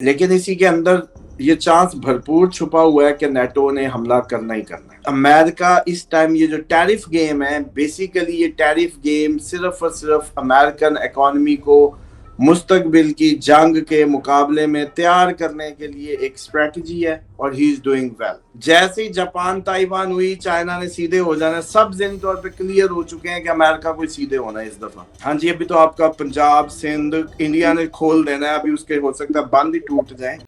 لیکن اسی کے اندر یہ چانس بھرپور چھپا ہوا ہے کہ نیٹو نے حملہ کرنا ہی کرنا ہے۔ امریکہ اس ٹائم یہ جو ٹیرف گیم ہے، بیسیکلی یہ ٹیرف گیم صرف اور صرف امریکن اکانومی کو مستقبل کی جنگ کے مقابلے میں تیار کرنے کے لیے ایک اسٹریٹجی ہے، اور ہی از ڈوئنگ ویل۔ جیسے ہی جاپان تائیوان ہوئی، چائنا نے سیدھے ہو جانا، سب ذہنی طور پہ کلیئر ہو چکے ہیں کہ امریکہ کو سیدھے ہونا ہے اس دفعہ۔ ہاں جی، ابھی تو آپ کا پنجاب سندھ انڈیا نے کھول دینا ہے، ابھی اس کے ہو سکتا ہے بند ہی ٹوٹ جائیں۔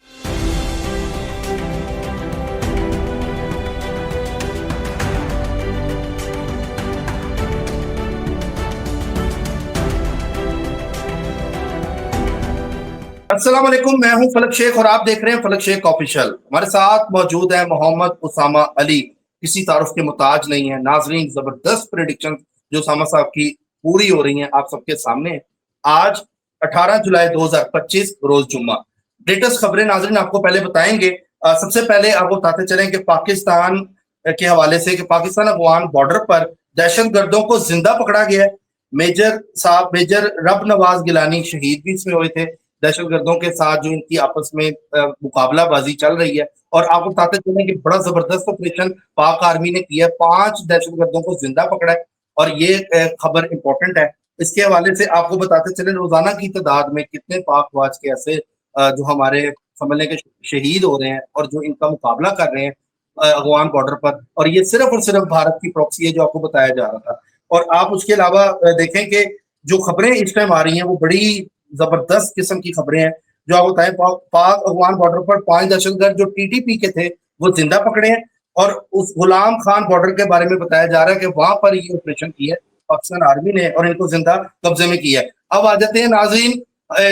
السلام علیکم، میں ہوں فلک شیخ اور آپ دیکھ رہے ہیں فلک شیخ آفیشل۔ ہمارے ساتھ موجود ہے محمد اسامہ علی، کسی تعارف کے محتاج نہیں ہے۔ ناظرین، زبردست پریڈکشن جو اسامہ صاحب کی پوری ہو رہی ہیں آپ سب کے سامنے۔ آج 18 جولائی 2025 روز جمعہ، لیٹسٹ خبریں ناظرین آپ کو پہلے بتائیں گے۔ سب سے پہلے آپ کو بتاتے چلیں کہ پاکستان کے حوالے سے کہ پاکستان افغان بارڈر پر دہشت گردوں کو زندہ پکڑا گیا ہے۔ میجر رب نواز گیلانی شہید بھی اس میں ہوئے تھے، دہشت گردوں کے ساتھ جو ان کی آپس میں مقابلہ بازی چل رہی ہے۔ اور آپ کو بتاتے چلیں کہ بڑا زبردست آپریشن پاک آرمی نے کیا ہے، 5 دہشت گردوں کو زندہ پکڑا ہے، اور یہ خبر امپورٹنٹ ہے۔ اس کے حوالے سے آپ کو بتاتے چلیں روزانہ کی تعداد میں کتنے پاک فوج کے ایسے جو ہمارے سمجھ لیں کہ شہید ہو رہے ہیں اور جو ان کا مقابلہ کر رہے ہیں افغان بارڈر پر، اور یہ صرف اور صرف بھارت کی پراکسی ہے جو آپ کو بتایا جا رہا تھا۔ اور آپ اس کے علاوہ دیکھیں کہ جو خبریں اس ٹائم آ رہی ہیں وہ بڑی زبردست قسم کی خبریں ہیں جو آپ بتائیں۔ پاک افغان بارڈر پر 5 دہشت گرد جو ٹی ٹی پی کے تھے وہ زندہ پکڑے ہیں، اور اس غلام خان بارڈر کے بارے میں بتایا جا رہا ہے کہ وہاں پر یہ آپریشن کی ہے پاکستان آرمی نے اور ان کو زندہ قبضے میں کیا ہے۔ اب آ جاتے ہیں ناظرین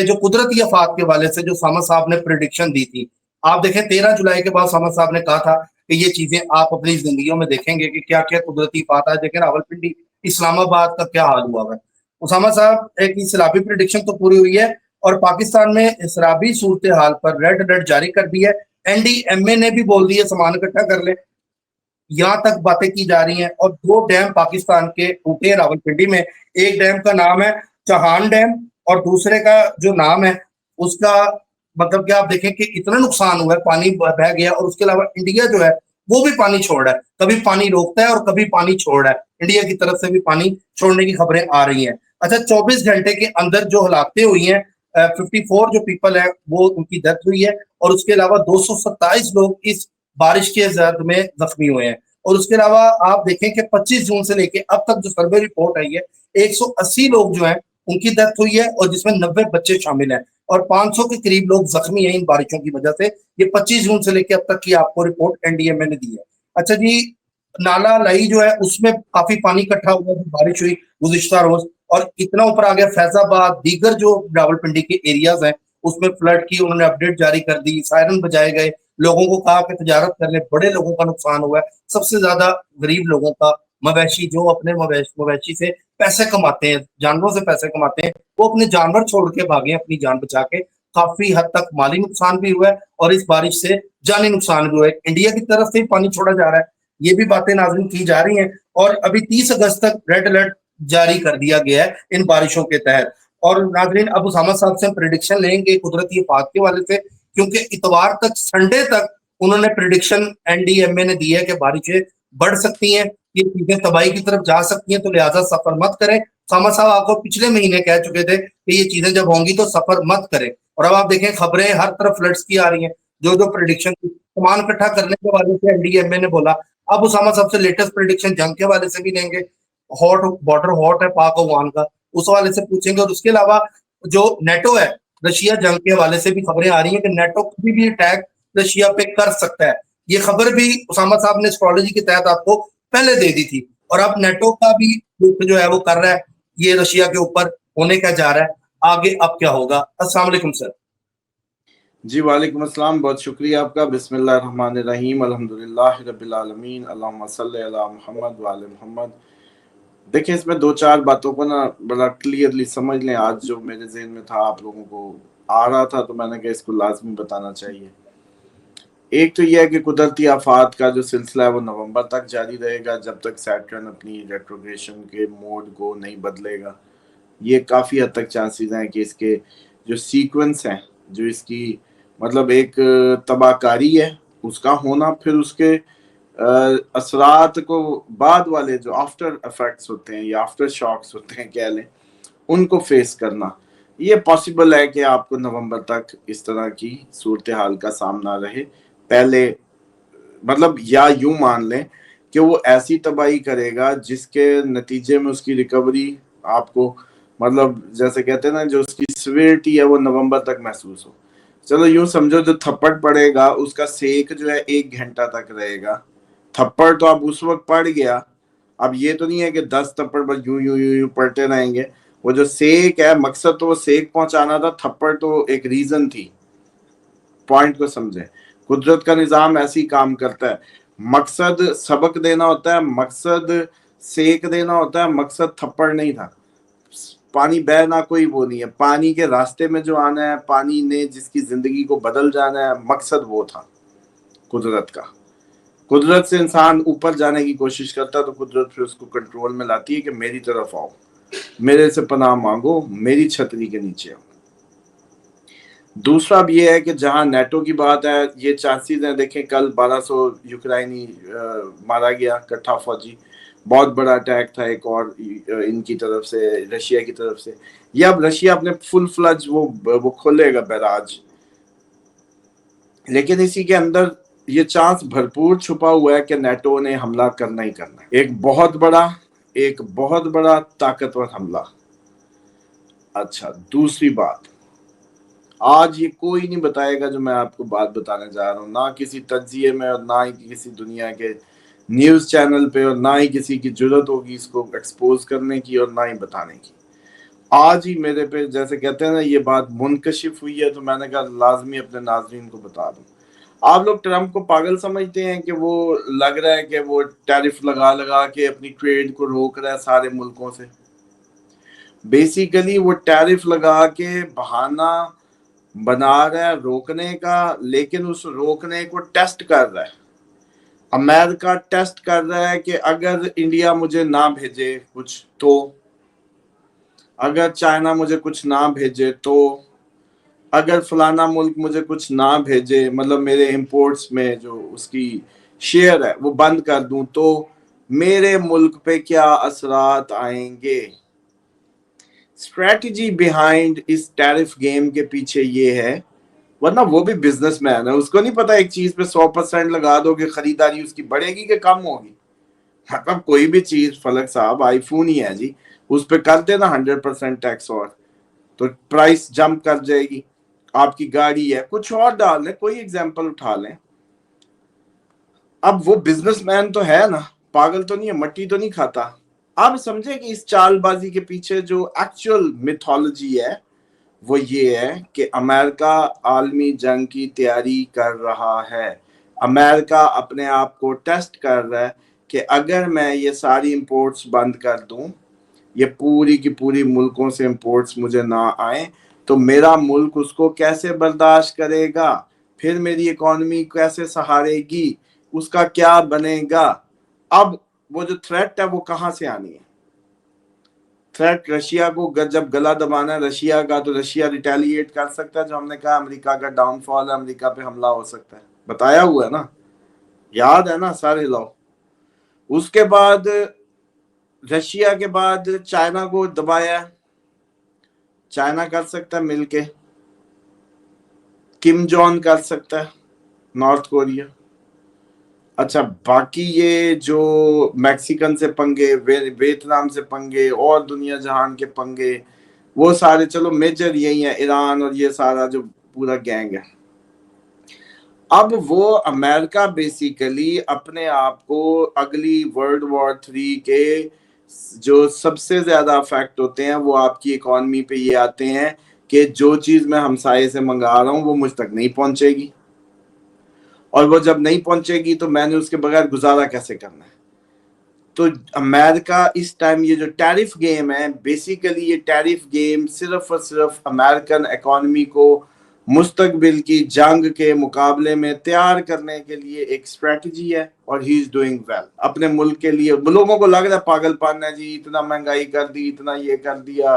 جو قدرتی آفات کے حوالے سے جو سامہ صاحب نے پریڈکشن دی تھی۔ آپ دیکھیں 13 جولائی کے بعد سامہ صاحب نے کہا تھا کہ یہ چیزیں آپ اپنی زندگیوں میں دیکھیں گے کہ کیا کیا قدرتی آفات آج دیکھیں راولپنڈی اسلام آباد کا کیا حال ہوا ہے۔ اسامہ صاحب ایک سیلابی پریڈکشن تو پوری ہوئی ہے، اور پاکستان میں سیلابی صورتحال پر ریڈ الرٹ جاری کر دی ہے۔ این ڈی ایم اے نے بھی بول دی ہے سامان اکٹھا کر لیں، یہاں تک باتیں کی جا رہی ہیں۔ اور 2 ڈیم پاکستان کے ٹوٹے راولپنڈی میں، ایک ڈیم کا نام ہے چاہان ڈیم اور دوسرے کا جو نام ہے اس کا مطلب کہ آپ دیکھیں کہ اتنا نقصان ہوا ہے، پانی بہ گیا۔ اور اس کے علاوہ انڈیا جو ہے وہ بھی پانی چھوڑ رہا ہے، کبھی پانی روکتا ہے اور کبھی پانی چھوڑ رہا ہے، انڈیا کی طرف سے بھی پانی چھوڑنے کی خبریں آ رہی ہیں۔ اچھا، 24 گھنٹے کے اندر جو ہلاکتیں ہوئی ہیں، 54 جو پیپل ہیں وہ ان کی ڈیتھ ہوئی ہے، اور اس کے علاوہ 227 لوگ اس بارش کے زد میں زخمی ہوئے ہیں۔ اور اس کے علاوہ آپ دیکھیں کہ 25 جون سے لے کے اب تک جو سروے رپورٹ آئی ہے، 180 لوگ جو ہیں ان کی ڈیتھ ہوئی ہے، اور جس میں 90 بچے شامل ہیں، اور 500 کے قریب لوگ زخمی ہیں ان بارشوں کی وجہ سے۔ یہ 25 جون سے لے کے اب تک کی آپ کو رپورٹ این ڈی ایم اے نے دی ہے۔ اچھا جی، نالا لائی جو ہے اس میں کافی پانی اکٹھا ہوا ہے، بارش ہوئی گزشتہ روز، اور اتنا اوپر آ گیا فیض آباد، دیگر جو راولپنڈی کے ایریاز ہیں اس میں فلڈ کی انہوں نے اپڈیٹ جاری کر دی، سائرن بجائے گئے، لوگوں کو کہا کہ تجارت کر لیں۔ بڑے لوگوں کا نقصان ہوا ہے، سب سے زیادہ غریب لوگوں کا، مویشی جو اپنے مویشی سے پیسے کماتے ہیں، جانوروں سے پیسے کماتے ہیں، وہ اپنے جانور چھوڑ کے بھاگے اپنی جان بچا کے۔ کافی حد تک مالی نقصان بھی ہوا ہے اور اس بارش سے جانی نقصان بھی ہوا ہے۔ انڈیا کی طرف سے پانی چھوڑا جا رہا ہے، یہ بھی باتیں ناظرین کی جا رہی ہیں، اور ابھی 30 اگست تک ریڈ الرٹ جاری کر دیا گیا ہے ان بارشوں کے تحت۔ اور ناظرین اب اسامہ صاحب سے ہم پریڈکشن لیں گے قدرتی آفات کے حوالے سے، کیونکہ اتوار تک سنڈے تک انہوں نے پریڈکشن این ڈی ایم اے نے دی ہے کہ بارشیں بڑھ سکتی ہیں، یہ چیزیں تباہی کی طرف جا سکتی ہیں، تو لہٰذا سفر مت کریں۔ اسامہ صاحب آپ کو پچھلے مہینے کہہ چکے تھے کہ یہ چیزیں جب ہوں گی تو سفر مت کریں، اور اب آپ دیکھیں خبریں ہر طرف فلڈز کی آ رہی ہیں۔ جو پریڈکشن سامان اکٹھا کرنے کے حوالے سے این ڈی ایم اے نے بولا، اب اسامہ صاحب سے لیٹسٹ پریڈکشن جنگ کے حوالے سے بھی لیں گے۔ ہاٹ بارڈر ہاٹ ہے پاک افغان کا، اس حوالے سے پوچھیں گے۔ اور اس کے علاوہ جو نیٹو ہے، رشیا جنگ کے حوالے سے بھی خبریں آ رہی ہیں کہ نیٹو کبھی بھی اٹیک رشیا پہ کر سکتا ہے، یہ خبر بھی اسامہ صاحب نے اسٹرالوجی کے تحت آپ کو پہلے دے دی تھی۔ اور اب نیٹو کا بھی جو ہے وہ کر رہا ہے، یہ رشیا کے اوپر ہونے کا جا رہا ہے۔ آگے اب کیا ہوگا؟ السلام علیکم سر۔ جی وعلیکم السلام، بہت شکریہ آپ کا۔ بسم اللہ الرحمن الرحیم، الحمدللہ رب العالمین، اللہم صلی علی محمد وعلی محمد۔ دیکھیں اس میں 2-4 باتوں کو نا بڑا کلیئرلی سمجھ لیں۔ آج جو میرے ذہن میں تھا آپ لوگوں کو آ رہا تھا تو میں نے کہا اس کو لازمی بتانا چاہیے۔ ایک تو یہ ہے کہ قدرتی آفات کا جو سلسلہ ہے وہ نومبر تک جاری رہے گا، جب تک سیٹرن اپنی ریٹروگریشن کے موڈ کو نہیں بدلے گا۔ یہ کافی حد تک چانسز ہیں کہ اس کے جو سیکوینس ہیں، جو اس کی مطلب ایک تباہکاری ہے اس کا ہونا، پھر اس کے اثرات کو بعد والے جو آفٹر افیکٹس ہوتے ہیں یا آفٹر شاکس ہوتے ہیں کہہ لیں، ان کو فیس کرنا. یہ پاسبل ہے کہ آپ کو نومبر تک اس طرح کی صورتحال کا سامنا رہے. پہلے مطلب یا یوں مان لیں کہ وہ ایسی تباہی کرے گا جس کے نتیجے میں اس کی ریکوری آپ کو مطلب جیسے کہتے ہیں نا جو اس کی سیویرٹی ہے وہ نومبر تک محسوس ہو. چلو یوں سمجھو جو تھپڑ پڑے گا اس کا سیک جو ہے 1 گھنٹہ تک رہے گا. تھپڑ تو اب اس وقت پڑ گیا، اب یہ تو نہیں ہے کہ 10 تھپڑ بس یوں یوں یوں یوں پڑتے رہیں گے. وہ جو سیک ہے مقصد تو وہ سیک پہنچانا تھا، تھپڑ تو ایک ریزن تھی. پوائنٹ کو سمجھیں، قدرت کا نظام ایسی کام کرتا ہے. مقصد سبق دینا ہوتا ہے، مقصد سیک دینا ہوتا ہے، مقصد تھپڑ نہیں تھا. پانی بہنا کوئی وہ نہیں ہے، پانی کے راستے میں جو آنا ہے، پانی نے جس کی زندگی کو بدل جانا ہے، مقصد وہ تھا قدرت کا. قدرت سے انسان اوپر جانے کی کوشش کرتا ہے تو قدرت پھر اس کو کنٹرول میں لاتی ہے کہ میری طرف آؤ، میرے سے پناہ مانگو، میری چھتری کے نیچے آؤ. دوسرا بھی یہ ہے کہ جہاں نیٹو کی بات ہے، یہ چانسز ہیں. دیکھیں کل 1200 یوکرائنی مارا گیا کٹھا فوجی، بہت بڑا اٹیک تھا ایک اور ان کی طرف سے، رشیا کی طرف سے. یہ اب رشیا اپنے فل فلج وہ کھولے گا بیراج، لیکن اسی کے اندر یہ چانس بھرپور چھپا ہوا ہے کہ نیٹو نے حملہ کرنا ہی کرنا ہے. ایک بہت بڑا طاقتور حملہ. اچھا دوسری بات، آج یہ کوئی نہیں بتائے گا جو میں آپ کو بات بتانے جا رہا ہوں، نہ کسی تجزیے میں اور نہ ہی کسی دنیا کے نیوز چینل پہ، اور نہ ہی کسی کی جرت ہوگی اس کو ایکسپوز کرنے کی اور نہ ہی بتانے کی. آج ہی میرے پہ جیسے کہتے ہیں نا یہ بات منکشف ہوئی ہے تو میں نے کہا لازمی اپنے ناظرین کو بتا دوں. آپ لوگ ٹرمپ کو پاگل سمجھتے ہیں کہ وہ لگ رہا ہے کہ وہ ٹیرف لگا کے اپنی ٹریڈ کو روک رہا ہے سارے ملکوں سے. بیسیکلی وہ ٹیرف لگا کے بہانہ بنا رہا ہے روکنے کا، لیکن اس روکنے کو ٹیسٹ کر رہا ہے. امریکہ ٹیسٹ کر رہا ہے کہ اگر انڈیا مجھے نہ بھیجے کچھ تو، اگر چائنا مجھے کچھ نہ بھیجے تو، اگر فلانا ملک مجھے کچھ نہ بھیجے، مطلب میرے امپورٹس میں جو اس کی شیئر ہے وہ بند کر دوں تو میرے ملک پہ کیا اثرات آئیں گے. اسٹریٹجی بیہائنڈ اس ٹیرف گیم کے پیچھے یہ ہے، ورنہ وہ بھی بزنس مین ہے، اس کو نہیں پتا ایک چیز پہ 100% لگا دو کہ خریداری اس کی بڑھے گی کہ کم ہوگی. مطلب کوئی بھی چیز، فلک صاحب آئی فون ہی ہے جی، اس پہ کر دینا 100% ٹیکس اور تو پرائس جمپ کر جائے گی. آپ کی گاڑی ہے، کچھ اور ڈال لیں، کوئی ایگزامپل اٹھا لیں. اب وہ بزنس مین تو ہے نا، پاگل تو نہیں ہے، مٹی تو نہیں کھاتا. اب سمجھے کہ اس چال بازی کے پیچھے جو ایکچوئل میتھولوجی ہے وہ یہ ہے کہ امریکہ عالمی جنگ کی تیاری کر رہا ہے. امریکہ اپنے آپ کو ٹیسٹ کر رہا ہے کہ اگر میں یہ ساری امپورٹس بند کر دوں، یہ پوری کی پوری ملکوں سے امپورٹس مجھے نہ آئیں تو میرا ملک اس کو کیسے برداشت کرے گا، پھر میری اکانومی کیسے سہارے گی، اس کا کیا بنے گا. اب وہ جو تھریٹ ہے وہ کہاں سے آنی ہے؟ تھریٹ رشیا کو جب گلا دبانا ہے رشیا کا تو رشیا ریٹیلیٹ کر سکتا ہے، جو ہم نے کہا امریکہ کا ڈاؤن فال ہے، امریکہ پہ حملہ ہو سکتا ہے، بتایا ہوا ہے نا، یاد ہے نا، سارے لاؤ. اس کے بعد رشیا کے بعد چائنا کو دبایا، چائنا کر سکتا ہے مل کے، کم جون کر سکتا ہے نارتھ کوریا. اچھا باقی یہ جو میکسیکن سے پنگے، ویتنام سے پنگے اور دنیا جہان کے پنگے، وہ سارے چلو میجر یہی ہیں، ایران اور یہ سارا جو پورا گینگ ہے. اب وہ امریکہ بیسیکلی اپنے آپ کو اگلی ورلڈ وار 3 کے جو سب سے زیادہ افیکٹ ہوتے ہیں وہ آپ کی اکانومی پہ یہ آتے ہیں کہ جو چیز میں ہمسائے سے منگا رہا ہوں وہ مجھ تک نہیں پہنچے گی، اور وہ جب نہیں پہنچے گی تو میں نے اس کے بغیر گزارا کیسے کرنا ہے. تو امریکہ اس ٹائم یہ جو ٹیرف گیم ہے، بیسیکلی یہ ٹیرف گیم صرف اور صرف امریکن اکانومی کو مستقبل کی جنگ کے مقابلے میں تیار کرنے کے لیے ایک اسٹریٹجی ہے، اور ہی از ڈوئنگ ویل. اپنے ملک کے لیے لوگوں کو لگ رہا ہے پاگل پن ہے جی، اتنا مہنگائی کر دی، اتنا یہ کر دیا،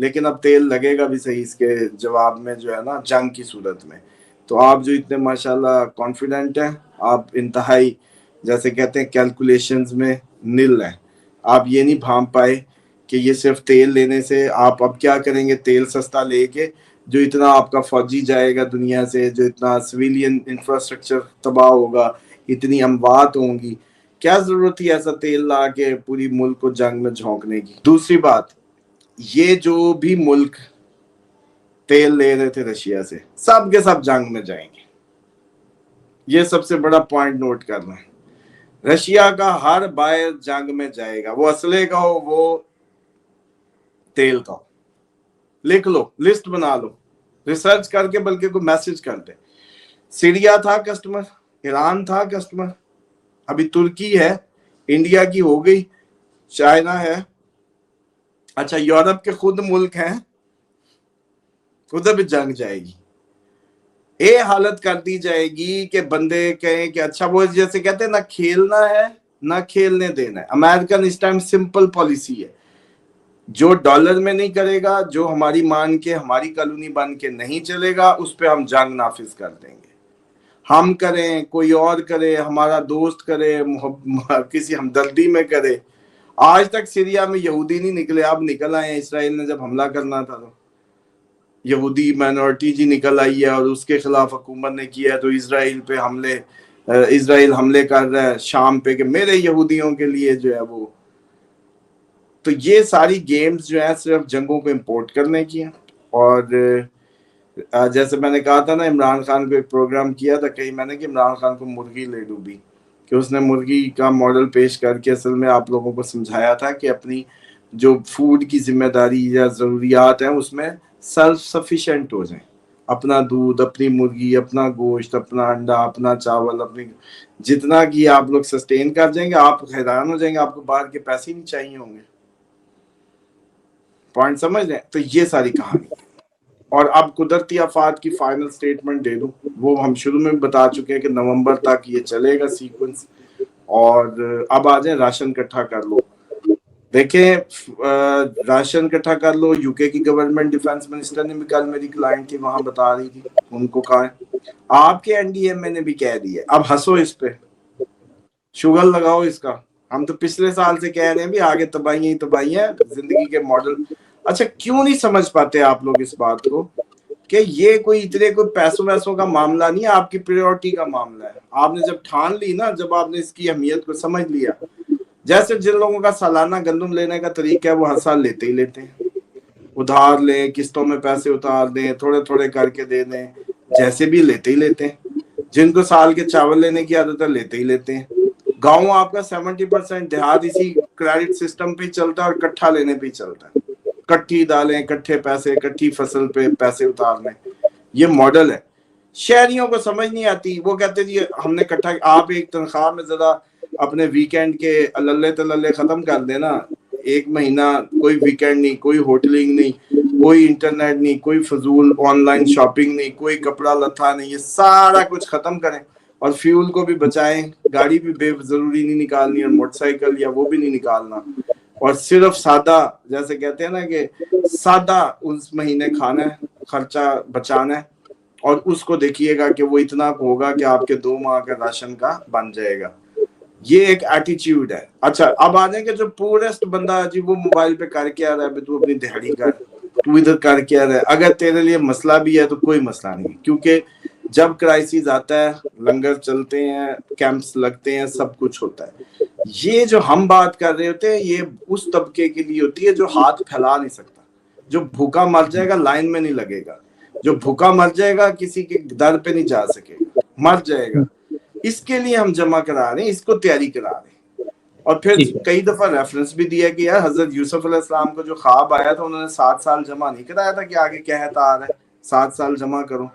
لیکن اب تیل لگے گا بھی صحیح اس کے جواب میں جو ہے نا جنگ کی صورت میں. تو آپ جو اتنے ماشاءاللہ کانفیڈنٹ ہیں, آپ انتہائی جیسے کہتے ہیں کیلکولیشنز میں نل ہیں. آپ یہ نہیں بھانپ پائے کہ یہ صرف تیل لینے سے آپ اب کیا کریں گے, تیل سستا لے کے جو اتنا آپ کا فوجی جائے گا دنیا سے, جو اتنا سویلین انفراسٹرکچر تباہ ہوگا, اتنی اموات ہوں گی, کیا ضرورت تھی ایسا تیل لا کے پوری ملک کو جنگ میں جھونکنے کی. دوسری بات, یہ جو بھی ملک تیل لے رہے تھے رشیا سے, سب کے سب جنگ میں جائیں گے. یہ سب سے بڑا پوائنٹ نوٹ کرنا ہے. رشیا کا ہر بائر جنگ میں جائے گا, وہ اسلحے کا ہو وہ تیل کا ہو. لکھ لو, لسٹ بنا لو, ریسرچ کر کے بلکہ کوئی میسج کر دے. سیریا تھا کسٹمر, ایران تھا کسٹمر, ابھی ترکی ہے, انڈیا کی ہو گئی, چائنا ہے, اچھا یورپ کے خود ملک ہیں, ادھر بھی جنگ جائے گی. اے حالت کر دی جائے گی کہ بندے کہیں کہ اچھا وہ جیسے کہتے ہیں نہ کھیلنا ہے نہ کھیلنے دینا ہے. امریکن اس ٹائم سمپل پالیسی ہے, جو ڈالر میں نہیں کرے گا, جو ہماری مان کے ہماری کالونی بن کے نہیں چلے گا, اس پہ ہم جنگ نافذ کر دیں گے. ہم کریں, کوئی اور کرے, ہمارا دوست کرے, کسی ہمدردی میں کرے. آج تک سیریا میں یہودی نہیں نکلے, اب نکل آئے ہیں. اسرائیل نے جب حملہ کرنا تھا تو یہودی مائنورٹی جی نکل آئی ہے اور اس کے خلاف حکومت نے کیا ہے, تو اسرائیل پہ اسرائیل حملے کر رہا ہے شام پہ کہ میرے یہودیوں کے لیے جو ہے وہ. تو یہ ساری گیمز جو ہیں صرف جنگوں کو امپورٹ کرنے کی ہیں. اور جیسے میں نے کہا تھا نا, عمران خان کو ایک پروگرام کیا تھا کہیں میں نے کہ عمران خان کو مرغی لے ڈوبی, کہ اس نے مرغی کا ماڈل پیش کر کے اصل میں آپ لوگوں کو سمجھایا تھا کہ اپنی جو فوڈ کی ذمہ داری یا ضروریات ہیں اس میں سیلف سفیشینٹ ہو جائیں. اپنا دودھ, اپنی مرغی, اپنا گوشت, اپنا انڈا, اپنا چاول, اپنی جتنا کی آپ لوگ سسٹین کر جائیں گے, آپ حیران ہو جائیں گے, آپ کو باہر کے پیسے نہیں چاہیے ہوں گے. پوائنٹ سمجھ لیں. تو یہ ساری کہانی. اور اب قدرتی آفات کی فائنل سٹیٹمنٹ دے دوں, وہ ہم شروع میں بتا چکے ہیں کہ نومبر تک یہ چلے گا سیکوینس. اور اب آ جائیں راشن اکٹھا کر لو. دیکھیں راشن اکٹھا کر لو. یو کے کی گورنمنٹ ڈیفنس منسٹر نے بھی کل میری کلائنٹ تھی وہاں بتا رہی تھی, ان کو کہا ہے. آپ کے این ڈی ایم نے بھی کہہ دیا, اب ہنسو اس پہ, شوگر لگاؤ اس کا. ہم تو پچھلے سال سے کہہ رہے ہیں بھی آگے تباہیاں ہی تباہیاں زندگی کے ماڈل. اچھا کیوں نہیں سمجھ پاتے آپ لوگ اس بات کو کہ یہ کوئی اتنے کوئی پیسوں ویسوں کا معاملہ نہیں ہے, آپ کی پریورٹی کا معاملہ ہے. آپ نے جب ٹھان لی نا, جب آپ نے اس کی اہمیت کو سمجھ لیا, جیسے جن لوگوں کا سالانہ گندم لینے کا طریقہ ہے وہ ہر سال لیتے ہی لیتے ہیں, ادھار لیں, قسطوں میں پیسے اتار دیں, تھوڑے تھوڑے کر کے دے دیں, جیسے بھی لیتے ہی لیتے ہیں. جن کو سال کے چاول لینے کی عادت ہے لیتے ہی لیتے ہیں. گاؤں آپ کا 70% دیہات اسی کریڈٹ سسٹم پہ چلتا ہے اور کٹھا لینے پہ چلتا ہے. کٹھی دالیں, کٹھے پیسے, کٹھی فصل پہ پیسے اتار لیں, یہ ماڈل ہے. شہریوں کو سمجھ نہیں آتی, وہ کہتے جی ہم نے کٹھا. آپ ایک تنخواہ میں ذرا اپنے ویکینڈ کے اللہ تللے ختم کر دینا. ایک مہینہ کوئی ویکینڈ نہیں, کوئی ہوٹلنگ نہیں, کوئی انٹرنیٹ نہیں, کوئی فضول آن لائن شاپنگ نہیں, کوئی کپڑا لتھا نہیں, یہ سارا کچھ ختم کریں. اور فیول کو بھی بچائیں, گاڑی بھی بے ضروری نہیں نکالنی, اور موٹر سائیکل یا وہ بھی نہیں نکالنا. اور صرف سادہ جیسے کہتے ہیں نا کہ سادہ اس مہینے کھانا ہے, خرچہ بچانا ہے, اور اس کو دیکھیے گا کہ وہ اتنا ہوگا کہ آپ کے 2 ماہ کا راشن کا بن جائے گا. یہ ایک ایٹیچیوڈ ہے. اچھا اب آ جائیں کہ جو پورسٹ بندہ جی وہ موبائل پہ کر کے آ رہا ہے, تو اپنی دہاڑی کر, تو ادھر کر کے آ رہا ہے. اگر تیرے لیے مسئلہ بھی ہے تو کوئی مسئلہ نہیں, کیونکہ جب کرائسس آتا ہے لنگر چلتے ہیں, کیمپس لگتے ہیں, سب کچھ ہوتا ہے. یہ جو ہم بات کر رہے ہوتے ہیں یہ اس طبقے کے لیے ہوتی ہے جو ہاتھ پھیلا نہیں سکتا, جو بھوکا مر جائے گا لائن میں نہیں لگے گا, جو بھوکا مر جائے گا کسی کے در پہ نہیں جا سکے گا, مر جائے گا. اس کے لیے ہم جمع کرا رہے ہیں, اس کو تیاری کرا رہے ہیں. اور پھر کئی دفعہ ریفرنس بھی دیا کہ یار حضرت یوسف علیہ السلام کو جو خواب آیا تھا انہوں نے 7 سال جمع نہیں کرایا تھا کہ آگے کہتا آ رہا ہے 7 سال جمع کرو,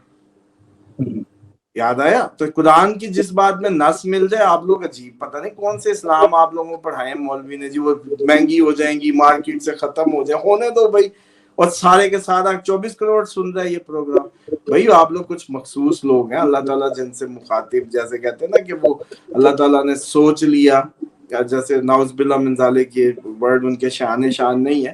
یاد آیا. تو قرآن کی جس بات میں نص مل جائے, آپ لوگ عجیب پتہ نہیں کون سے اسلام آپ لوگوں کو پڑھائے مولوی نے جی, وہ مہنگی ہو جائیں گی, مارکیٹ سے ختم ہو جائے, ہونے دو بھائی. اور سارے کے سارا 24 کروڑ سن رہا ہے یہ پروگرام. بھائی آپ لوگ کچھ مخصوص لوگ ہیں, اللہ تعالیٰ جن سے مخاطب, جیسے کہتے ہیں نا کہ وہ اللہ تعالیٰ نے سوچ لیا, جیسے نعوذ باللہ من ذالک, یہ ورڈ ان کے شان نہیں ہے,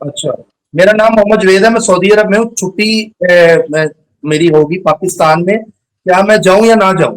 اچھا میرا نام محمد جوید ہے، میں سعودی عرب میں ہوں، چھٹی میری ہوگی پاکستان میں، کیا میں جاؤں یا نہ جاؤں؟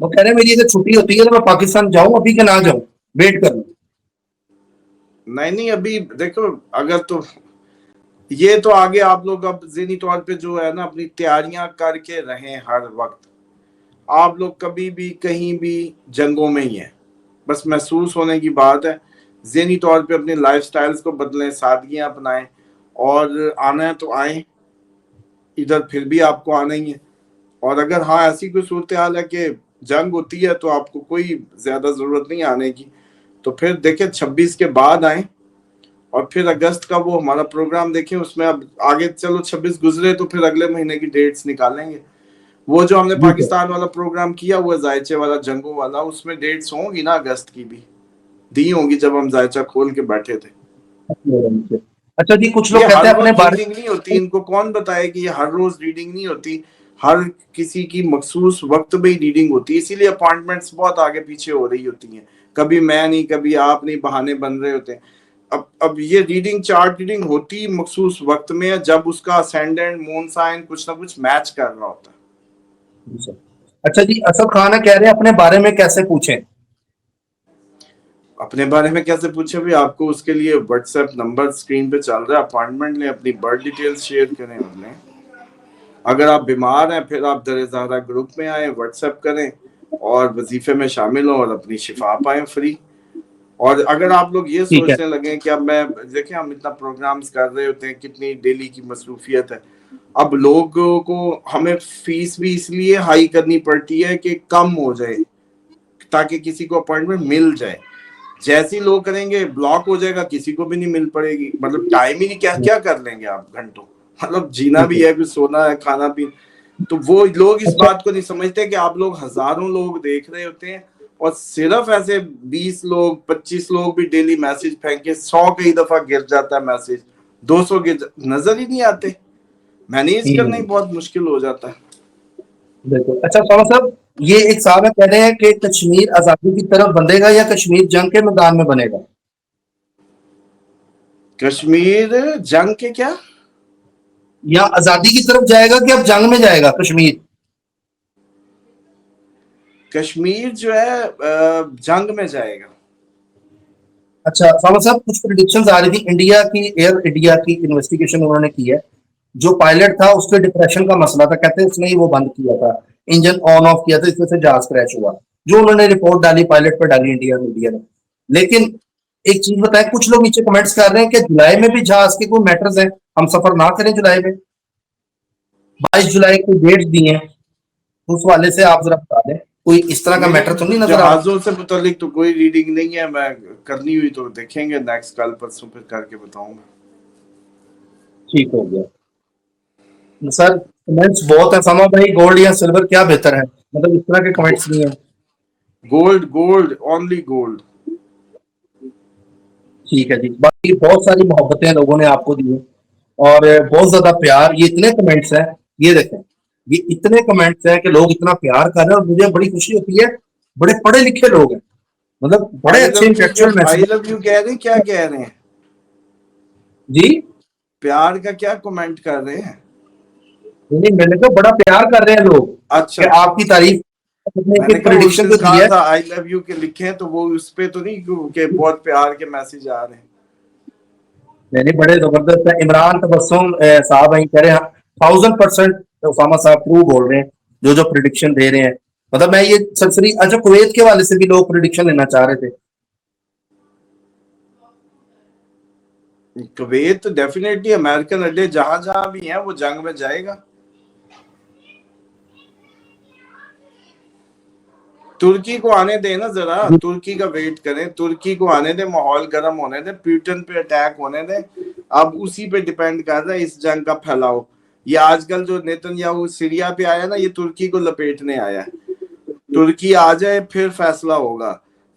وہ کہہ رہے ہیں میری اگر چھٹی ہوتی ہے تو میں پاکستان جاؤں ابھی کہ نہ جاؤں، ویٹ کر لوں؟ نہیں ابھی دیکھو اگر تو یہ تو آگے آپ لوگ اب ذہنی طور پہ جو ہے نا اپنی تیاریاں کر کے رہیں ہر وقت۔ آپ لوگ کبھی بھی کہیں بھی جنگوں میں ہی ہیں، بس محسوس ہونے کی بات ہے۔ ذہنی طور پہ اپنی لائف سٹائلز کو بدلیں، سادگیاں اپنائیں، اور آنا ہے تو آئیں، ادھر پھر بھی آپ کو آنا ہی ہے۔ اور اگر ہاں ایسی کوئی صورتحال ہے کہ جنگ ہوتی ہے تو آپ کو کوئی زیادہ ضرورت نہیں آنے کی، تو پھر دیکھیں 26 کے بعد آئیں، اور پھر اگست کا وہ ہمارا پروگرام دیکھیں، اس میں اب آگے چلو 26 گزرے تو پھر اگلے مہینے کی ڈیٹس نکالیں گے۔ وہ جو ہم نے جی سر، پاکستان والا پروگرام کیا ہوا زائچے والا جنگوں والا، اس میں ڈیٹس ہوں گی نا اگست کی بھی دی ہوں گی جب ہم زائچہ کھول کے بیٹھے تھے۔ اچھا جی کچھ لوگ یہ کہتے ہر ہیں اپنے وقت بارے ریڈنگ نہیں ہوتی، ان کو کون بتائے کہ یہ ہر روز ریڈنگ نہیں ہوتی، ہر کسی کی مخصوص وقت میں ہی ریڈنگ ہوتی ہے، اسی لیے اپوائنٹمنٹس بہت آگے پیچھے ہو رہی ہوتی ہیں، کبھی میں نہیں کبھی آپ نہیں، بہانے بن رہے ہوتے ہیں۔ اب یہ ریڈنگ چارٹ ریڈنگ ہوتی مخصوص وقت میں ہے جب اس کا اسینڈنٹ مون سائن کچھ نہ کچھ میچ کر رہا ہوتا ہے۔ اچھا جی اسد خان کہہ رہے ہیں اپنے بارے میں کیسے پوچھیں؟ اپنے بارے میں کیسے پوچھیں بھی؟ آپ کو اس کے لیے واٹس ایپ نمبر اسکرین پہ چل رہا ہے، اپوائنٹمنٹ لیں، اپنی برتھ ڈیٹیلز شیئر کریں اور لیں۔ اگر آپ بیمار ہیں پھر آپ در زہرا گروپ میں آئیں، واٹس ایپ کریں اور وظیفے میں شامل ہوں اور اپنی شفا پائیں فری۔ اور اگر آپ لوگ یہ ٹھیک ہے سوچنے لگیں کہ اب میں دیکھیں ہم اتنا پروگرامز کر رہے ہوتے ہیں، کتنی ڈیلی کی مصروفیت ہے، اب لوگوں کو ہمیں فیس بھی اس لیے ہائی کرنی پڑتی ہے کہ کم ہو جائے تاکہ کسی کو اپوائنٹمنٹ مل جائے۔ جیسے لوگ کریں گے بلاک ہو جائے گا، کسی کو بھی نہیں مل پڑے گی، مطلب ٹائم ہی نہیں، کیا کر لیں گے آپ گھنٹوں، مطلب جینا ٹھیک بھی ہے پھر سونا ہے کھانا پینا۔ تو وہ لوگ اس اچھا بات کو نہیں سمجھتے کہ آپ لوگ ہزاروں لوگ دیکھ رہے ہوتے ہیں اور صرف ایسے 20 لوگ 25 لوگ بھی ڈیلی میسج پھینکے، 100 کئی دفعہ گر جاتا ہے میسج، 200 نظر ہی نہیں آتے، مینیج کرنا ہی بہت مشکل ہو جاتا ہے۔ بالکل اچھا سوال صاحب، یہ ایک صاحب ہے کہہ رہے ہیں کہ کشمیر آزادی کی طرف بندھے گا یا کشمیر جنگ کے میدان میں بنے گا؟ کشمیر جنگ کے کیا؟ یا آزادی کی طرف جائے گا کہ اب جنگ میں جائے گا کشمیر؟ کشمیر جو ہے جنگ میں جائے گا۔ اچھا سوال صاحب کچھ پریڈکشنز آ رہی تھی انڈیا کی، ایئر انڈیا کی انویسٹیگیشن انہوں نے کی ہے، جو پائلٹ تھا اس کے ڈپریشن کا مسئلہ تھا، کہتے ہیں اس نے ہی وہ بند کیا تھا، انجن آن آف کیا تھا، اس میں سے جہاز کریش ہوا، جو انہوں نے رپورٹ ڈالی پائلٹ پہ ڈالی انڈیا میڈیا نے۔ لیکن ایک چیز بتائیں، کچھ لوگ نیچے کمنٹس کر رہے ہیں کہ جولائی میں بھی جہاز کے کوئی میٹرز ہیں، ہم سفر نہ کریں جولائی میں، 22 جولائی کو ڈیٹ دی ہیں، اس والے سے آپ ذرا بتا دیں کوئی اس طرح کا میٹر تو نہیں نظر آ رہا؟ جہازوں سے متعلق تو کوئی ریڈنگ نہیں ہے، میں کرنی ہوئی تو دیکھیں گے نیکسٹ کل پرسوں پھر کر کے بتاؤں گا۔ ٹھیک ہو گیا سر، کمنٹس بہت ہیں، ساما بھائی گولڈ یا سلور کیا بہتر ہے؟ مطلب اس طرح کے کمنٹس نہیں ہیں۔ Gold only gold. ٹھیک ہے جی، باقی بہت ساری محبتیں لوگوں نے آپ کو دی اور بہت زیادہ پیار، یہ اتنے کمنٹس ہیں، یہ دیکھیں یہ اتنے کمنٹس ہیں کہ لوگ اتنا پیار کر رہے ہیں اور مجھے بڑی خوشی ہوتی ہے، بڑے پڑھے لکھے لوگ ہیں، مطلب بڑے آئی لو اچھے یو کیا؟ انٹیکچوئل آئی میسج۔ لو یو کہہ رہے ہیں کیا کہہ رہے ہیں؟ جی پیار کا کیا کمنٹ کر رہے ہیں؟ نہیں میں نے کہا بڑا پیار کر رہے ہیں لوگ اچھا کہ آپ کی تعریف، میں نے کہا اس پریڈکشن دن جو دی کہا ہے۔ تھا آئی لو یو کے لکھیں تو وہ اس پہ تو نہیں کہ بہت پیار کے میسج آ رہے ہیں؟ نہیں بڑے زبردست ہے۔ عمران تبسم صاحب ہیں کہہ رہے ہیں 1000% اسامہ صاحب ٹرو بول رہے ہیں جو پریڈکشن دے رہے ہیں، مطلب میں یہ سرسری اچھا کویت کے والے سے بھی لوگ پریڈکشن لینا چاہ رہے تھے۔ کویت ڈیفینیٹلی امریکن اڈے جہاں جہاں بھی ہیں وہ جنگ میں جائے گا۔ ترکی کو آنے دیں نا ذرا، ترکی کا ویٹ کریں، ترکی کو آنے دیں، ماحول گرم ہونے دیں، پیوٹن پہ اٹیک ہونے دیں، اب اسی پہ ڈیپینڈ کر رہا ہے اس جنگ کا پھیلاؤ۔ یہ آج کل جو نیتن یاہو سیریا پہ آیا نا، یہ ترکی کو لپیٹنے آیا ہے، ترکی آ جائے پھر فیصلہ ہوگا۔